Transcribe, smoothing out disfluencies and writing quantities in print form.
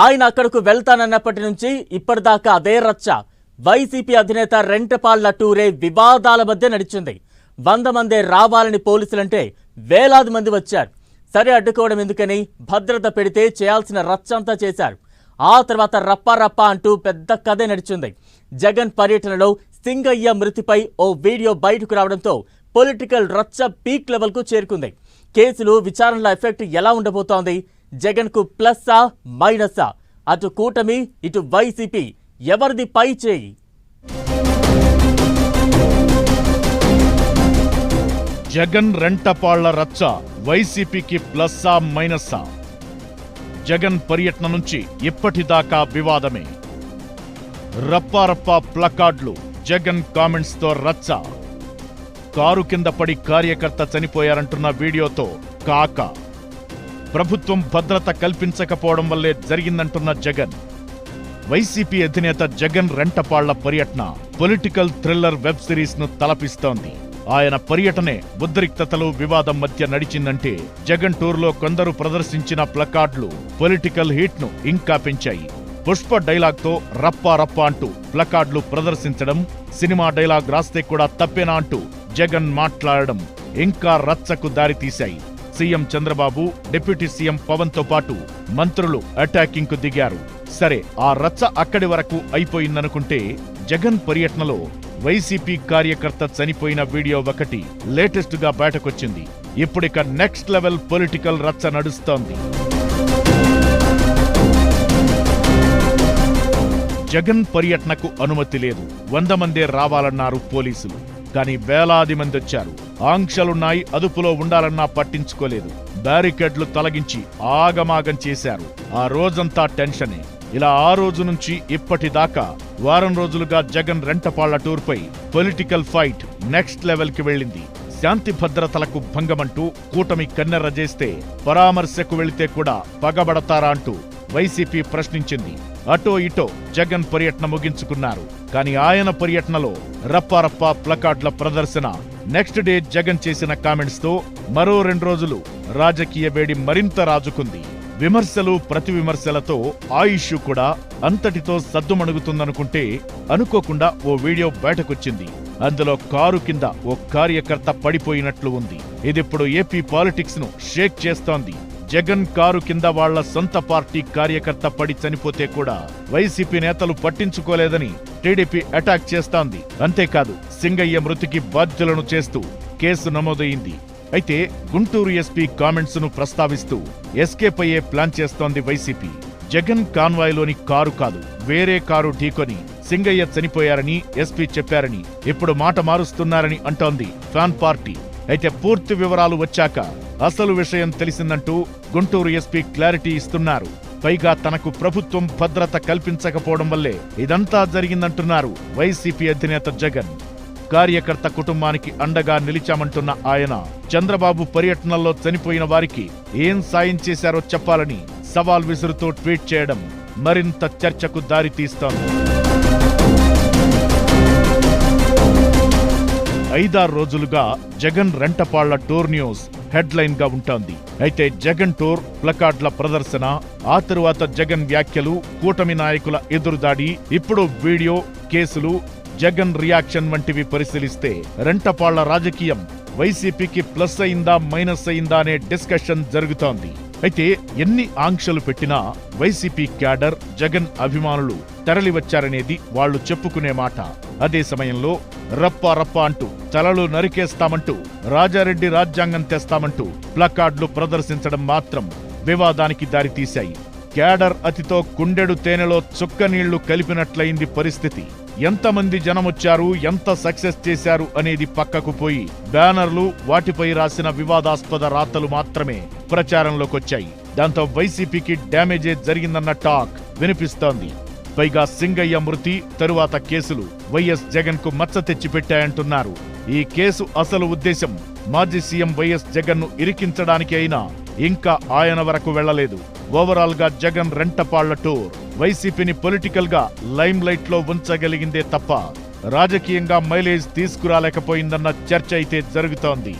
ఆయన అక్కడకు వెళ్తానన్నప్పటి నుంచి ఇప్పటిదాకా అదే రచ్చ. వైసీపీ అధినేత రెంటపాళ్ల టూరే వివాదాల మధ్య నడిచింది. 100 మందే రావాలని పోలీసులంటే వేలాది మంది వచ్చారు. సరే అడ్డుకోవడం ఎందుకని భద్రత పెడితే చేయాల్సిన రచ్చంతా చేశారు. ఆ తర్వాత రప్పా అంటూ పెద్ద కథే నడిచింది. జగన్ పర్యటనలో సింగయ్య మృతిపై ఓ వీడియో బయటకు రావడంతో పొలిటికల్ రచ్చ పీక్ లెవెల్కు చేరుకుంది. కేసులు విచారణల ఎఫెక్ట్ ఎలా ఉండబోతోంది? జగన్కు ప్లస్సా మైనసా? అటు కూటమి ఇటు వైసీపీ ఎవరిది పై చేయి? జగన్ రెంటపాళ్ల రచ్చ వైసీపీకి ప్లస్సా మైనసా? జగన్ పర్యటన నుంచి ఇప్పటిదాకా వివాదమే. రప్పారప్ప ప్లకార్డులు, జగన్ కామెంట్స్ తో రచ్చ. కారు కింద పడి కార్యకర్త చనిపోయారంటున్న వీడియోతో కాక. ప్రభుత్వం భద్రత కల్పించకపోవడం వల్లే జరిగిందంటున్న జగన్. వైసీపీ అధినేత జగన్ రెంటపాళ్ల పర్యటన పొలిటికల్ థ్రిల్లర్ వెబ్ సిరీస్ ను తలపిస్తోంది. ఆయన పర్యటనే ఉద్రిక్తతలు, వివాదం మధ్య నడిచిందంటే జగన్ టూర్లో కొందరు ప్రదర్శించిన ప్లకార్డులు పొలిటికల్ హీట్ ను ఇంకా పెంచాయి. పుష్ప డైలాగ్తో రప్పా అంటూ ప్లకార్డులు ప్రదర్శించడం, సినిమా డైలాగ్ రాస్తే కూడా తప్పేనా అంటూ జగన్ మాట్లాడడం ఇంకా రచ్చకు దారితీశాయి. CM Chandrababu, deputy CM Pawan తో పాటు మంత్రులు అటాకింగ్ కు దిగారు. సరే, ఆ రచ్చ అక్కడి వరకు అయిపోయిందనుకుంటే జగన్ పర్యటనలో వైసీపీ కార్యకర్త చనిపోయిన వీడియో ఒకటి లేటెస్ట్ గా బయటకొచ్చింది. ఇప్పుడిక నెక్స్ట్ లెవెల్ పొలిటికల్ రచ్చ నడుస్తోంది. జగన్ పర్యటనకు అనుమతి లేదు, 100 మందే రావాలన్నారు పోలీసులు. కానీ వేలాది మంది వచ్చారు. ఆంక్షలున్నాయి, అదుపులో ఉండాలన్నా పట్టించుకోలేదు. బ్యారికేడ్లు తొలగించి ఆగమాగం చేశారు. ఆ రోజంతా టెన్షనే. ఇలా ఆ రోజు నుంచి ఇప్పటిదాకా వారం రోజులుగా జగన్ రెంటపాళ్ల టూర్పై పొలిటికల్ ఫైట్ నెక్స్ట్ లెవెల్ కి వెళ్ళింది. శాంతి భద్రతలకు భంగమంటూ కూటమి కన్నెర్ర చేస్తే పరామర్శకు వెళితే కూడా పగబడతారా అంటూ వైసీపీ ప్రశ్నించింది. అటో ఇటో జగన్ పర్యటన ముగించుకున్నారు. కానీ ఆయన పర్యటనలో రప్పారప్ప ప్లకార్డుల ప్రదర్శన, నెక్స్ట్ డే జగన్ చేసిన కామెంట్స్ తో మరో 2 రోజులు రాజకీయ వేడి మరింత రాజుకుంది. విమర్శలు, ప్రతి విమర్శలతో ఆ ఇష్యూ కూడా అంతటితో సద్దుమణుగుతుందనుకుంటే అనుకోకుండా ఓ వీడియో బయటకొచ్చింది. అందులో కారు కింద ఓ కార్యకర్త పడిపోయినట్లు ఉంది. ఇదిప్పుడు ఏపీ పాలిటిక్స్ ను షేక్ చేస్తోంది. జగన్ కారు కింద వాళ్ల సొంత పార్టీ కార్యకర్త పడి చనిపోతే కూడా వైసీపీ నేతలు పట్టించుకోలేదని టీడీపీ అటాక్ చేస్తోంది. అంతేకాదు, సింగయ్య మృతికి బాధ్యులను చేస్తూ కేసు నమోదైంది. అయితే గుంటూరు ఎస్పీ కామెంట్స్ ను ప్రస్తావిస్తూ ఎస్కేప్ అయ్యే ప్లాన్ చేస్తోంది వైసీపీ. జగన్ కాన్వాయ్లోని కారు కాదు, వేరే కారు ఢీకొని సింగయ్య చనిపోయారని ఎస్పీ చెప్పారని ఇప్పుడు మాట మారుస్తున్నారని అంటోంది ఫ్యాన్ పార్టీ. అయితే పూర్తి వివరాలు వచ్చాక అసలు విషయం తెలిసిందంటూ గుంటూరు ఎస్పీ క్లారిటీ ఇస్తున్నారు. పైగా తనకు ప్రభుత్వం భద్రత కల్పించకపోవడం వల్లే ఇదంతా జరిగిందంటున్నారు వైసీపీ అధినేత జగన్. కార్యకర్త కుటుంబానికి అండగా నిలిచామంటున్న ఆయన చంద్రబాబు పర్యటనలో చనిపోయిన వారికి ఏం సాయం చేశారో చెప్పాలని సవాల్ విసురుతూ ట్వీట్ చేయడం మరింత చర్చకు దారితీస్తోంది. 5-6 రోజులుగా Jagan Rentapalla tour news headline గా ఉంటోంది. అయితే జగన్ టూర్, ప్లకార్డుల ప్రదర్శన, ఆ తరువాత జగన్ వ్యాఖ్యలు, కూటమి నాయకుల ఎదురుదాడి, ఇప్పుడు వీడియో, కేసులు, జగన్ రియాక్షన్ వంటివి పరిశీలిస్తే రెంటపాళ్ల రాజకీయం వైసీపీకి ప్లస్ అయిందా మైనస్ అయిందా అనే డిస్కషన్ జరుగుతోంది. అయితే ఎన్ని ఆంక్షలు పెట్టినా వైసీపీ క్యాడర్, జగన్ అభిమానులు తరలివచ్చారనేది వాళ్లు చెప్పుకునే మాట. అదే సమయంలో రప్పా అంటూ తలలు నరికేస్తామంటూ, రాజారెడ్డి రాజ్యాంగం తెస్తామంటూ ప్లకార్డులు ప్రదర్శించడం మాత్రం వివాదానికి దారితీశాయి. క్యాడర్ అతితో కుండెడు తేనెలో చుక్క నీళ్లు కలిపినట్లయింది పరిస్థితి. ఎంతమంది జనమొచ్చారు, ఎంత సక్సెస్ చేశారు అనేది పక్కకు పోయి బ్యానర్లు, వాటిపై రాసిన వివాదాస్పద రాతలు మాత్రమే ప్రచారంలోకొచ్చాయి. దాంతో వైసీపీకి డ్యామేజే జరిగిందన్న టాక్ వినిపిస్తోంది. పైగా సింగయ్య మృతి, తరువాత కేసులు వైఎస్ జగన్ కు మచ్చ తెచ్చిపెట్టాయంటున్నారు. ఈ కేసు అసలు ఉద్దేశం మాజీ సీఎం వైఎస్ జగన్ ను ఇరికించడానికి అయినా ఇంకా ఆయన వరకు వెళ్లలేదు. ఓవరాల్ గా జగన్ రెంటపాళ్ల టూర్ వైసీపీని పొలిటికల్ గా లైమ్ లైట్ లో ఉంచగలిగిందే తప్ప రాజకీయంగా మైలేజ్ తీసుకురాలేకపోయిందన్న చర్చ అయితే జరుగుతోంది.